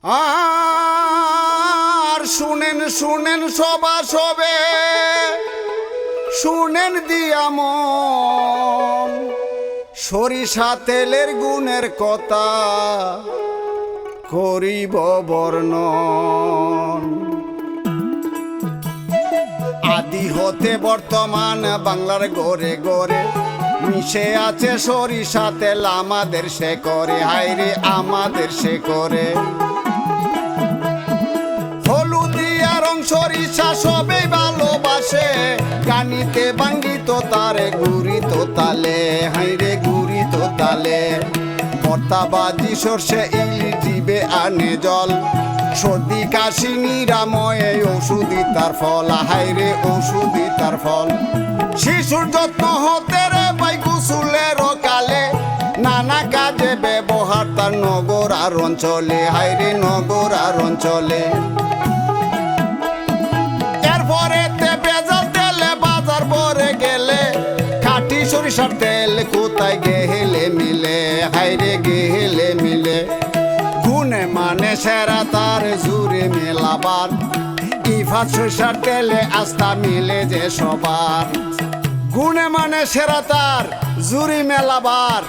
আর শুনেন শুনেন সবা সবে শুনেন দিয়া মন সরিষা তেলের গুণের কথা করিব বর্ণন। আদি হতে বর্তমান বাংলার গড়ে গড়ে মিশে আছে সরিষা তেল আমাদের সে করে, হায়রে আমাদের সে করে। হলুদিয়া রং সরিষা সবেই ভালোবাসে, গানিতে বাঙ্গিত তারে গুড়িত তালে, হায়রে গুড়িত তালে। ভর্তাবাজি সর্ষে ইলিশ জিবে আনে জল, সর্দি কাশি নিরাময়ে ঔষধি তার ফল, হায়রে ঔষধি তার ফল। শিশুর যত্ন হতে রে পাই গোসলের কালে, নানা কাজে ব্যবহার তার নগর আর অঞ্চলে, হায়রে নগর আর অঞ্চলে। এরপরে ভেজাল তেলে বাজার ভরে গেলে, খাঁটি সরিষার তেল কোথায় গেলে মিলে, হায়রে গেলে মিলে। গুণে মানে সেরা তার জুড়ে মেলাবার, ইফাত সরিষার তেলে আস্থা মিলে যে সবার। গুণে মানে সেরা তার জুড়ি মেলাবার,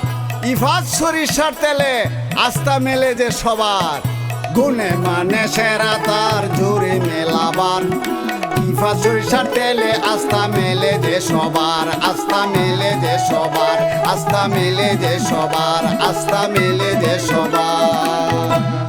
ইফাত সরিষার তেলে আস্থা মেলে যে সবার। গুণে মানে সেরা তার জুড়ি মেলাবার, ইফাত সরিষার তেলে আস্থা মেলে যে সবার, আস্থা মেলে যে সবার, আস্থা মেলে যে সবার, আস্থা মেলে যে সবার।